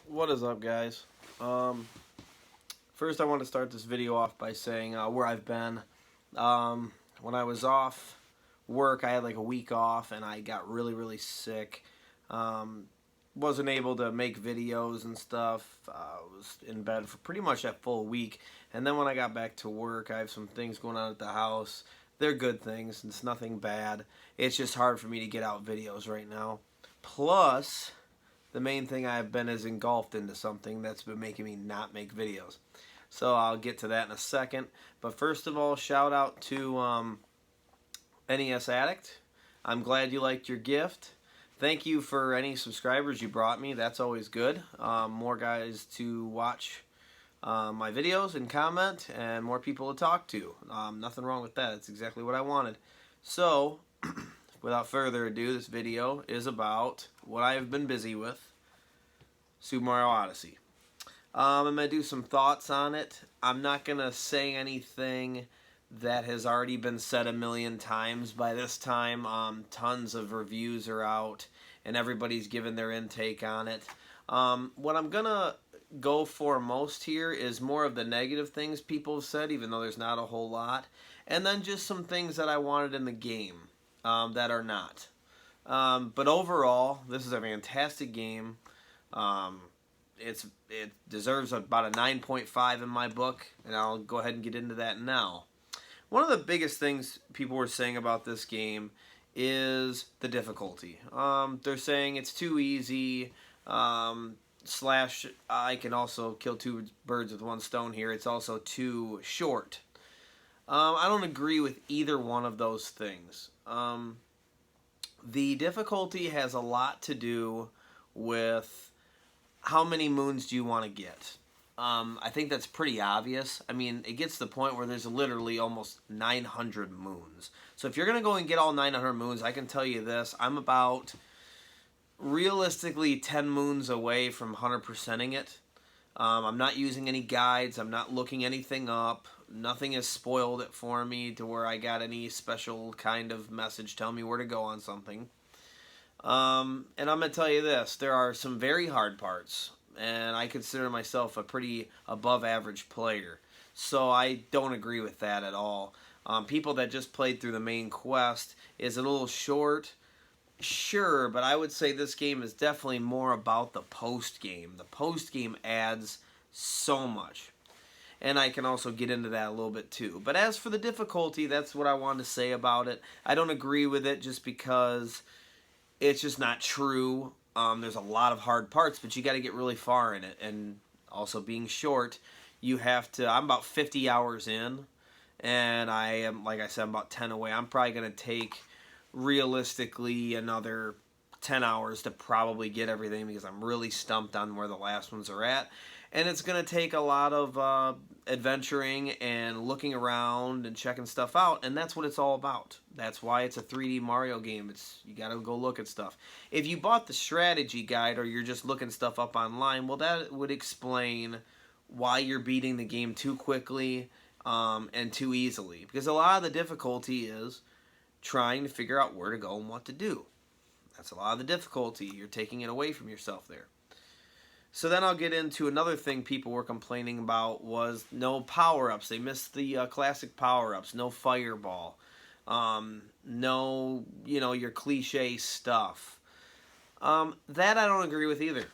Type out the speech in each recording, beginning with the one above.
What is up, guys? First I want to start this video off by saying where I've been. When I was off work, I had like a week off and I got really sick. Wasn't able to make videos and stuff. Was in bed for pretty much that full week. And then when I got back to work, I have some things going on at the house. They're good things. It's nothing bad. It's just hard for me to get out videos right now. Plus, the main thing I've been is engulfed into something that's been making me not make videos. So I'll get to that in a second. But first of all, shout out to NES Addict. I'm glad you liked your gift. Thank you for any subscribers you brought me. That's always good. More guys to watch my videos and comment, and more people to talk to. Nothing wrong with that. It's exactly what I wanted. So, without further ado, this video is about what I have been busy with. Super Mario Odyssey. I'm going to do some thoughts on it. I'm not going to say anything that has already been said a million times by this time. Tons of reviews are out and everybody's given their intake on it. What I'm going to go for most here is more of the negative things people have said, even though there's not a whole lot. And then just some things that I wanted in the game that are not. But overall, this is a fantastic game. It deserves about a 9.5 in my book, and I'll go ahead and get into that now. One of the biggest things people were saying about this game is the difficulty. They're saying it's too easy, slash I can also kill two birds with one stone here. It's also too short. I don't agree with either one of those things. The difficulty has a lot to do with how many moons do you want to get. I think that's pretty obvious. I mean, it gets to the point where there's literally almost 900 moons. So if you're going to go and get all 900 moons, I can tell you this. I'm about, realistically, 10 moons away from 100%ing it. I'm not using any guides. I'm not looking anything up. Nothing has spoiled it for me to where I got any special kind of message telling me where to go on something. And I'm going to tell you this. There are some very hard parts. And I consider myself a pretty above average player. So I don't agree with that at all. People that just played through the main quest, is it a little short? Sure, but I would say this game is definitely more about the post-game. The post-game adds so much. And I can also get into that a little bit too. But as for the difficulty, that's what I wanted to say about it. I don't agree with it just because it's just not true. There's a lot of hard parts, but you got to get really far in it. And also being short, you have to... I'm about 50 hours in, and I am, like I said, I'm about 10 away. I'm probably going to take, realistically, another 10 hours to probably get everything because I'm really stumped on where the last ones are at. And it's going to take a lot of adventuring and looking around and checking stuff out, and that's what it's all about. That's why it's a 3D Mario game. You got to go look at stuff. If you bought the strategy guide or you're just looking stuff up online, well, that would explain why you're beating the game too quickly and too easily. Because a lot of the difficulty is trying to figure out where to go and what to do. That's a lot of the difficulty. You're taking it away from yourself there. So then I'll get into another thing people were complaining about was no power-ups. They missed the classic power-ups. No fireball. No, your cliche stuff. That I don't agree with either.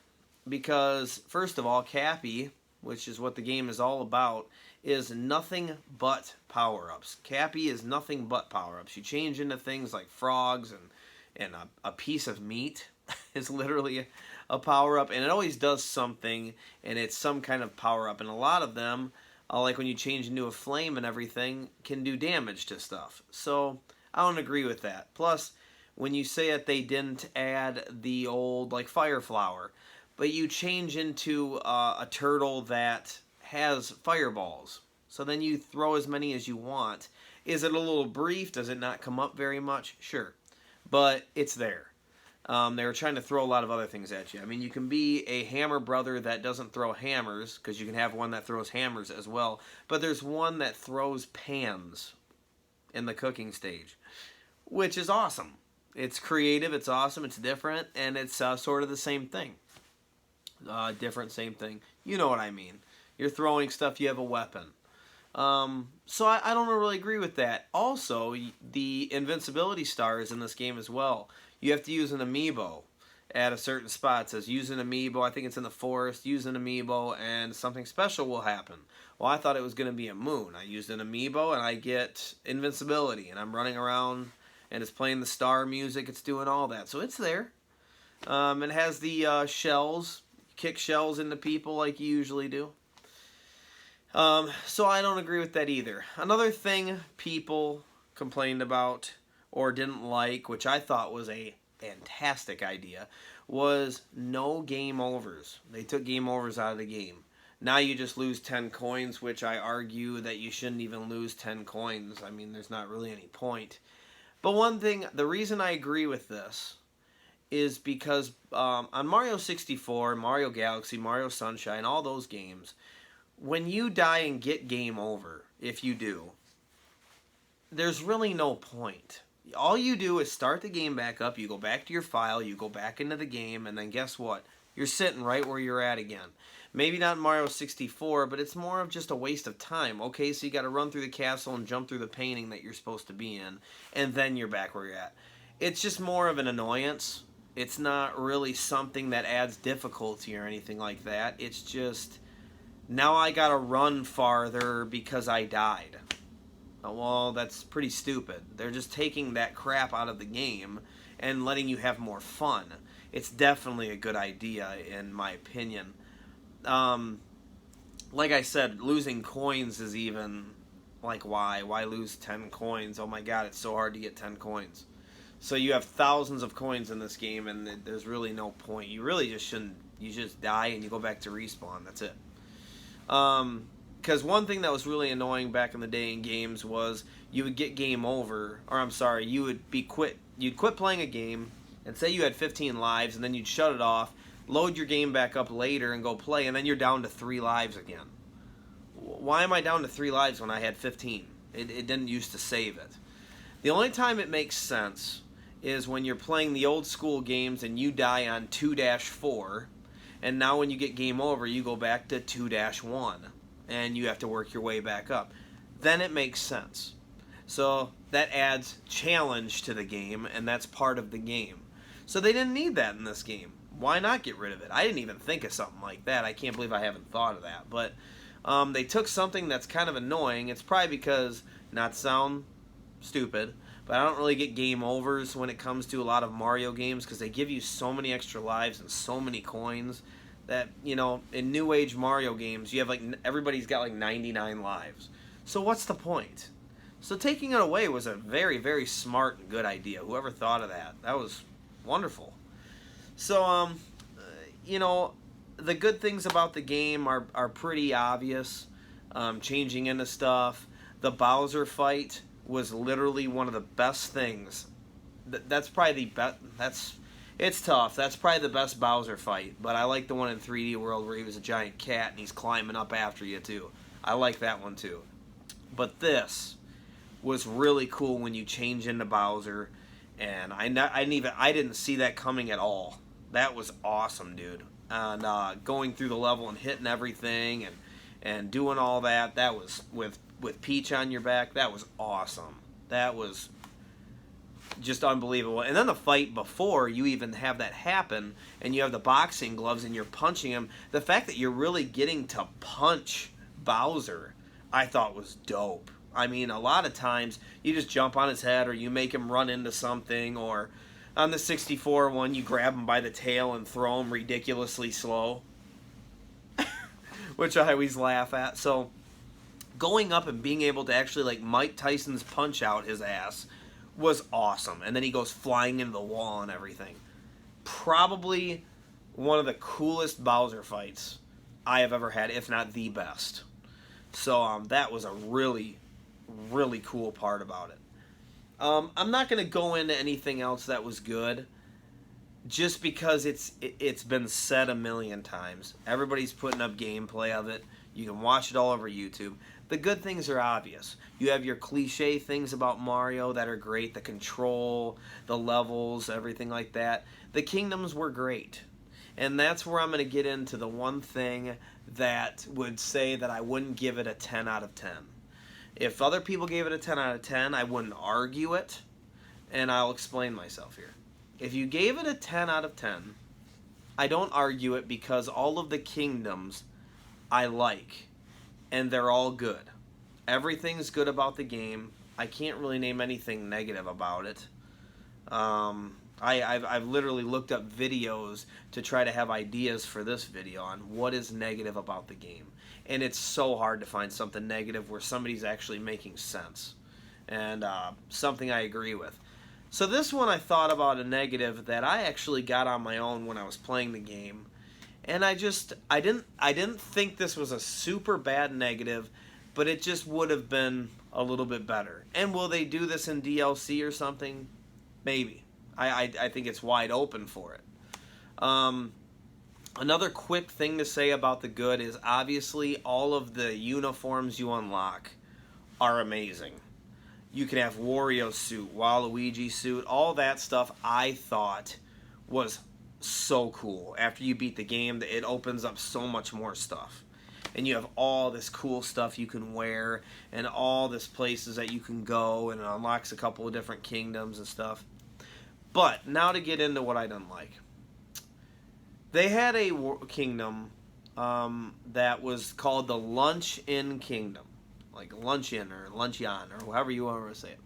Because, first of all, Cappy, which is what the game is all about, is nothing but power-ups. Cappy is nothing but power-ups. You change into things like frogs and a piece of meat is literally a power-up, and it always does something, and it's some kind of power-up, and a lot of them, like when you change into a flame and everything, can do damage to stuff. So I don't agree with that. Plus, when you say that they didn't add the old fire flower, but you change into a turtle that has fireballs, so then you throw as many as you want. Is it a little brief? Does it not come up very much? Sure, but it's there. They were trying to throw a lot of other things at you. I mean, you can be a hammer brother that doesn't throw hammers, because you can have one that throws hammers as well. But there's one that throws pans in the cooking stage, which is awesome. It's creative, it's awesome, it's different, and it's sort of the same thing. Different, same thing. You know what I mean. You're throwing stuff, you have a weapon. So I don't really agree with that. Also, the invincibility stars in this game as well. You have to use an amiibo at a certain spot. It says use an amiibo, I think it's in the forest, use an amiibo and something special will happen. Well, I thought it was going to be a moon. I used an amiibo and I get invincibility and I'm running around and it's playing the star music, it's doing all that. So it's there. It has the shells, kick shells into people like you usually do. So I don't agree with that either. Another thing people complained about or didn't like, which I thought was a fantastic idea, was no game overs. They took game overs out of the game. Now you just lose 10 coins, which I argue that you shouldn't even lose 10 coins. I mean, there's not really any point. But one thing, the reason I agree with this is because on Mario 64, Mario Galaxy, Mario Sunshine, all those games, when you die and get game over, if you do, there's really no point. All you do is start the game back up, you go back to your file, you go back into the game, and then guess what? You're sitting right where you're at again. Maybe not Mario 64, but it's more of just a waste of time. Okay, so you got to run through the castle and jump through the painting that you're supposed to be in, and then you're back where you're at. It's just more of an annoyance. It's not really something that adds difficulty or anything like that. It's just, now I got to run farther because I died. Well, that's pretty stupid. They're just taking that crap out of the game and letting you have more fun. It's definitely a good idea, in my opinion. Like I said, losing coins is even, like, why? Why lose 10 coins? Oh my god, it's so hard to get 10 coins. So you have thousands of coins in this game, and there's really no point. You really just shouldn't. You just die and you go back to respawn. That's it. Because one thing that was really annoying back in the day in games was you would get game over, or I'm sorry, you'd quit playing a game, and say you had 15 lives, and then you'd shut it off, load your game back up later and go play, and then you're down to 3 lives again. Why am I down to 3 lives when I had 15? It didn't used to save it. The only time it makes sense is when you're playing the old school games and you die on 2-4, and now when you get game over, you go back to 2-1, and you have to work your way back up. Then it makes sense. So that adds challenge to the game, and that's part of the game. So they didn't need that in this game. Why not get rid of it? I didn't even think of something like that. I can't believe I haven't thought of that. But they took something that's kind of annoying. It's probably because, not to sound stupid, but I don't really get game overs when it comes to a lot of Mario games because they give you so many extra lives and so many coins that, you know, in New Age Mario games, you have like, everybody's got like 99 lives. So what's the point? So taking it away was a very, very smart and good idea. Whoever thought of that, that was wonderful. So, you know, the good things about the game are pretty obvious. Changing into stuff. The Bowser fight was literally one of the best things. That's probably the best. It's tough. That's probably the best Bowser fight. But I like the one in 3D World where he was a giant cat and he's climbing up after you too. I like that one too. But this was really cool when you change into Bowser, and I didn't see that coming at all. That was awesome, dude. And going through the level and hitting everything and doing all that, that was with Peach on your back, that was awesome. That was just unbelievable. And then the fight before you even have that happen, and you have the boxing gloves and you're punching him, the fact that you're really getting to punch Bowser, I thought was dope. I mean, a lot of times you just jump on his head or you make him run into something, or on the 64 one you grab him by the tail and throw him ridiculously slow, which I always laugh at. So going up and being able to actually like Mike Tyson's punch out his ass was awesome. And then he goes flying into the wall and everything. Probably one of the coolest Bowser fights I have ever had, if not the best. So that was a really, really cool part about it. I'm not going to go into anything else that was good, just because it's been said a million times. Everybody's putting up gameplay of it. You can watch it all over YouTube. The good things are obvious. You have your cliche things about Mario that are great, the control, the levels, everything like that. The kingdoms were great. And that's where I'm going to get into the one thing that would say that I wouldn't give it a 10 out of 10. If other people gave it a 10 out of 10, I wouldn't argue it, and I'll explain myself here. If you gave it a 10 out of 10, I don't argue it because all of the kingdoms I like, and they're all good. Everything's good about the game. I can't really name anything negative about it. I've literally looked up videos to try to have ideas for this video on what is negative about the game. And it's so hard to find something negative where somebody's actually making sense. And something I agree with. So this one I thought about a negative that I actually got on my own when I was playing the game. And I didn't think this was a super bad negative, but it just would have been a little bit better. And will they do this in DLC or something? Maybe. I think it's wide open for it. Another quick thing to say about the good is obviously all of the uniforms you unlock are amazing. You can have Wario suit, Waluigi suit, all that stuff I thought was so cool. After you beat the game, it opens up so much more stuff. And you have all this cool stuff you can wear and all this places that you can go, and it unlocks a couple of different kingdoms and stuff. But now to get into what I didn't like. They had a kingdom that was called the Lunch-In Kingdom. Like Lunch-In or Lunch-Yon or however you want to say it.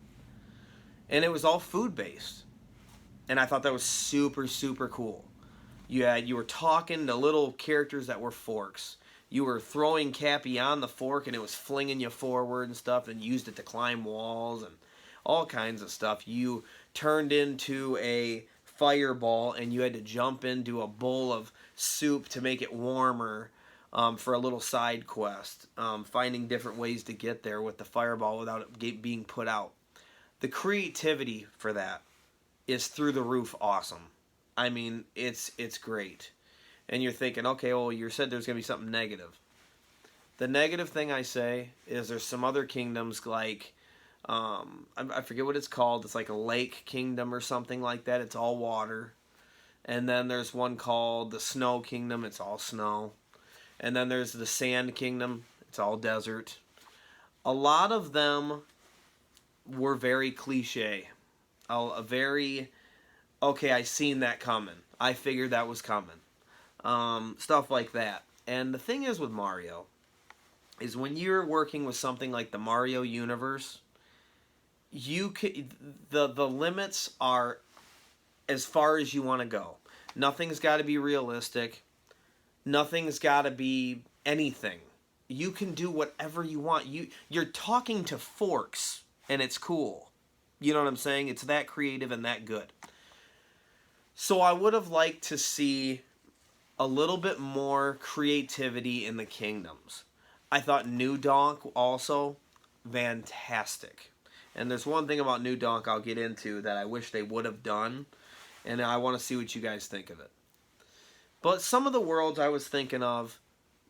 And it was all food-based. And I thought that was super, super cool. You were talking to little characters that were forks. You were throwing Cappy on the fork and it was flinging you forward and stuff, and used it to climb walls and all kinds of stuff. You turned into a fireball and you had to jump into a bowl of soup to make it warmer for a little side quest. Finding different ways to get there with the fireball without it being put out. The creativity for that is through the roof awesome. I mean, it's great. And you're thinking, okay, well, you said there's going to be something negative. The negative thing I say is there's some other kingdoms like, I forget what it's called. It's like a lake kingdom or something like that. It's all water. And then there's one called the Snow Kingdom. It's all snow. And then there's the Sand Kingdom. It's all desert. A lot of them were very cliche. Okay, I seen that coming. I figured that was coming. Stuff like that. And the thing is with Mario is when you're working with something like the Mario universe, the limits are as far as you want to go. Nothing's got to be realistic. Nothing's got to be anything. You can do whatever you want. You're talking to forks, and it's cool. You know what I'm saying? It's that creative and that good. So I would have liked to see a little bit more creativity in the kingdoms. I thought New Donk also fantastic. And there's one thing about New Donk I'll get into that I wish they would have done, and I want to see what you guys think of it. But some of the worlds I was thinking of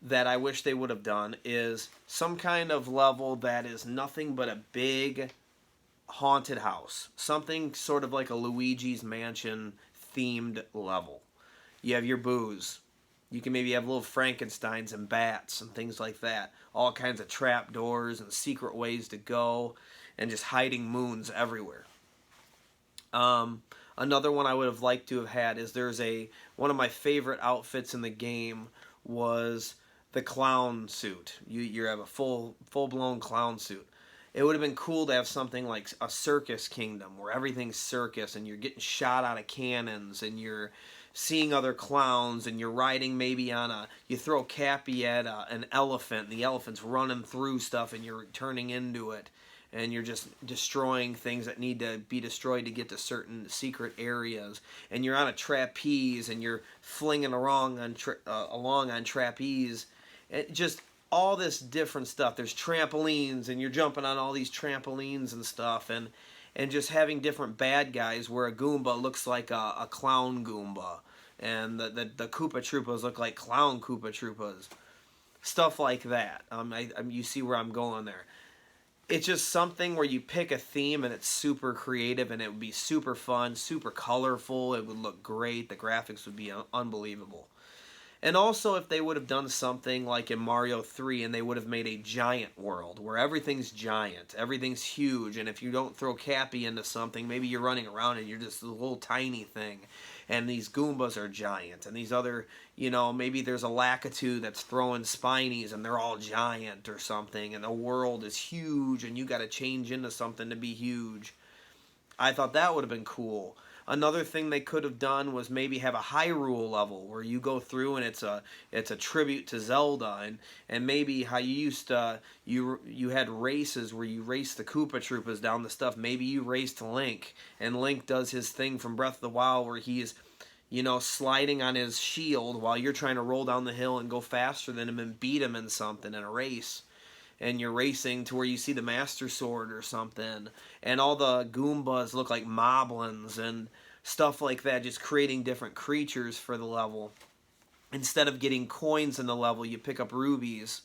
that I wish they would have done is some kind of level that is nothing but a big haunted house. Something sort of like a Luigi's Mansion themed level. You have your boos. You can maybe have little Frankensteins and bats and things like that. All kinds of trap doors and secret ways to go and just hiding moons everywhere. Another one I would have liked to have had is one of my favorite outfits in the game was the clown suit. You have a full-blown clown suit. It would have been cool to have something like a circus kingdom where everything's circus and you're getting shot out of cannons and you're seeing other clowns and you're riding maybe you throw Cappy at an elephant and the elephant's running through stuff and you're turning into it and you're just destroying things that need to be destroyed to get to certain secret areas, and you're on a trapeze and you're flinging along on trapeze. Just all this different stuff. There's trampolines and you're jumping on all these trampolines and stuff, and just having different bad guys where a Goomba looks like a clown Goomba and the Koopa Troopas look like clown Koopa Troopas. Stuff like that. You see where I'm going there. it's just something where you pick a theme and it's super creative and it would be super fun, super colorful. It would look great. The graphics would be unbelievable. And also, if they would have done something like in Mario 3 and they would have made a giant world where everything's giant, everything's huge, and if you don't throw Cappy into something, maybe you're running around and you're just a little tiny thing, and these Goombas are giant, and these other, you know, maybe there's a Lakitu that's throwing Spinies and they're all giant or something, and the world is huge and you got to change into something to be huge. I thought that would have been cool. Another thing they could have done was maybe have a Hyrule level where you go through and it's a tribute to Zelda, and maybe how you used to you had races where you raced the Koopa Troopas down the stuff. Maybe you raced Link, and Link does his thing from Breath of the Wild where he's, you know, sliding on his shield while you're trying to roll down the hill and go faster than him and beat him in something in a race. And you're racing to where you see the Master Sword or something, and all the Goombas look like Moblins and stuff like that, just creating different creatures for the level. Instead of getting coins in the level, you pick up rubies.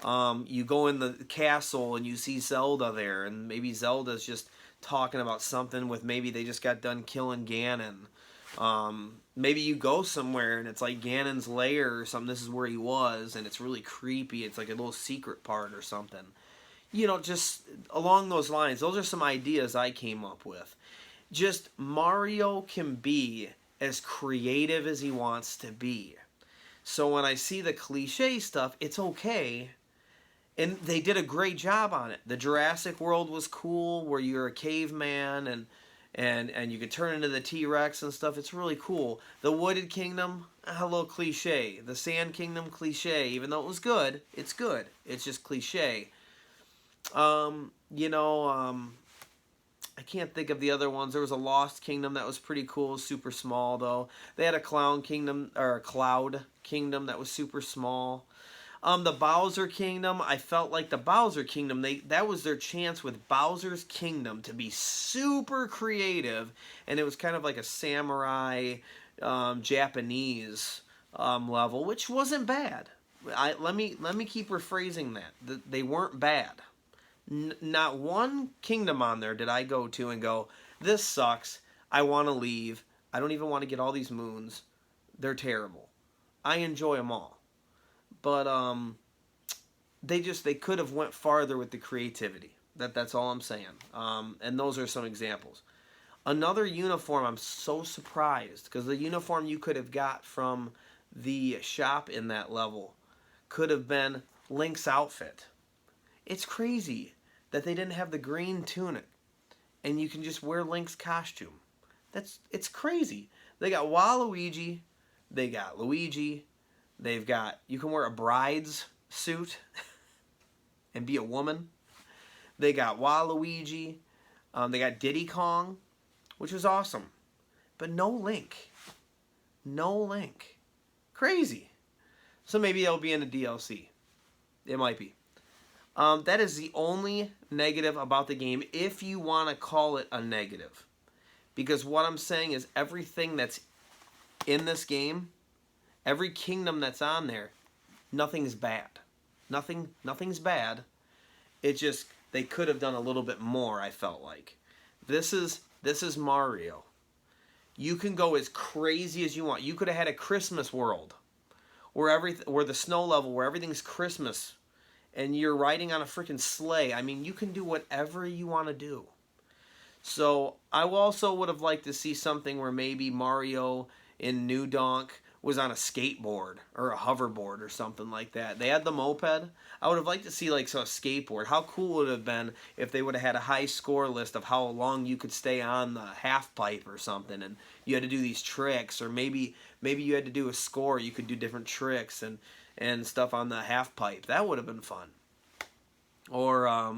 You go in the castle and you see Zelda there, and maybe Zelda's just talking about something with, maybe they just got done killing Ganon. Maybe you go somewhere and it's like Ganon's lair or something. This is where he was, and it's really creepy. It's like a little secret part or something. You know, just along those lines. Those are some ideas I came up with. Just Mario can be as creative as he wants to be. So when I see the cliche stuff, it's okay. And they did a great job on it. The Jurassic World was cool, where you're a caveman and you could turn into the T-Rex and stuff. It's really cool. The Wooded Kingdom, a little cliche. The Sand Kingdom, cliche. Even though it was good, it's good. It's just cliche. You know, I can't think of the other ones. There was a Lost Kingdom that was pretty cool, super small though. They had a Cloud Kingdom that was super small. The Bowser Kingdom, I felt like the Bowser Kingdom, that was their chance with Bowser's Kingdom to be super creative, and it was kind of like a samurai Japanese level, which wasn't bad. Let me keep rephrasing that. They weren't bad. Not one kingdom on there did I go to and go, this sucks, I want to leave, I don't even want to get all these moons, they're terrible. I enjoy them all. But they could have went farther with the creativity. That's all I'm saying. And those are some examples. Another uniform, I'm so surprised, because the uniform you could have got from the shop in that level could have been Link's outfit. It's crazy that they didn't have the green tunic and you can just wear Link's costume. It's crazy. They got Waluigi, they got Luigi, you can wear a bride's suit and be a woman. They got Waluigi, they got Diddy Kong, which was awesome. But no Link. No Link. Crazy. So maybe it'll be in the DLC. It might be. That is the only negative about the game, if you want to call it a negative. Because what I'm saying is everything that's in this game, every kingdom that's on there, nothing's bad. Nothing's bad. It just, they could have done a little bit more, I felt like. This is Mario. You can go as crazy as you want. You could have had a Christmas world where the snow level, where everything's Christmas, and you're riding on a freaking sleigh. I mean, you can do whatever you want to do. So I also would have liked to see something where maybe Mario in New Donk was on a skateboard or a hoverboard or something like that. They had the moped. I would have liked to see like a skateboard. How cool would it have been if they would have had a high score list of how long you could stay on the half pipe or something, and you had to do these tricks, or maybe you had to do a score. You could do different tricks and stuff on the half pipe. That would have been fun. Or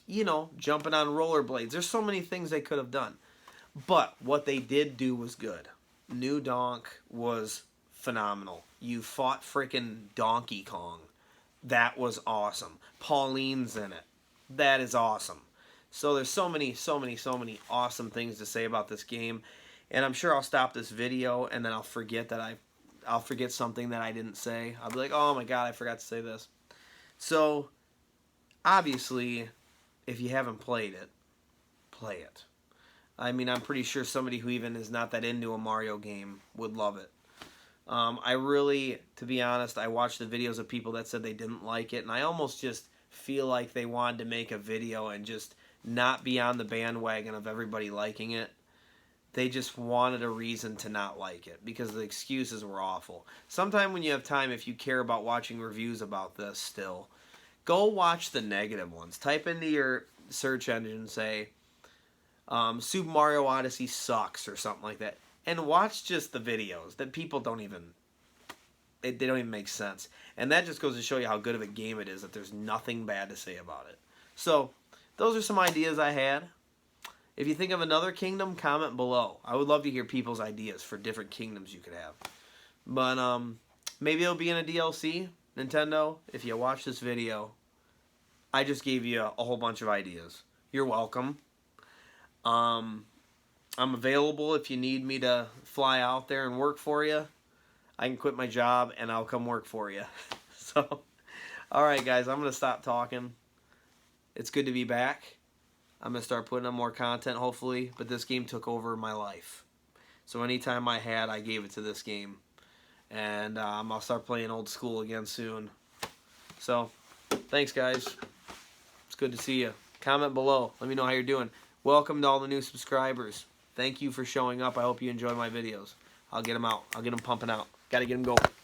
you know, jumping on rollerblades. There's so many things they could have done. But what they did do was good. New Donk was phenomenal. You fought freaking Donkey Kong. That was awesome. Pauline's in it. That is awesome. So there's so many awesome things to say about this game. And I'm sure I'll stop this video and then I'll forget something that I didn't say. I'll be like, oh my god, I forgot to say this. So obviously, if you haven't played it, play it. I mean, I'm pretty sure somebody who even is not that into a Mario game would love it. I really, to be honest, I watched the videos of people that said they didn't like it, and I almost just feel like they wanted to make a video and just not be on the bandwagon of everybody liking it. They just wanted a reason to not like it because the excuses were awful. Sometime when you have time, if you care about watching reviews about this still, go watch the negative ones. Type into your search engine and say, Super Mario Odyssey sucks or something like that. And watch just the videos that people don't even, they don't even make sense. And that just goes to show you how good of a game it is, that there's nothing bad to say about it. So, those are some ideas I had. If you think of another kingdom, comment below. I would love to hear people's ideas for different kingdoms you could have. But maybe it'll be in a DLC. Nintendo, if you watch this video, I just gave you a whole bunch of ideas. You're welcome. I'm available if you need me to fly out there and work for you. I can quit my job and I'll come work for you. So, alright guys, I'm going to stop talking. It's good to be back. I'm going to start putting up more content, hopefully, but this game took over my life. So anytime I had, I gave it to this game. And I'll start playing old school again soon. So, thanks guys. It's good to see you. Comment below. Let me know how you're doing. Welcome to all the new subscribers. Thank you for showing up. I hope you enjoy my videos. I'll get them out. I'll get them pumping out. Got to get them going.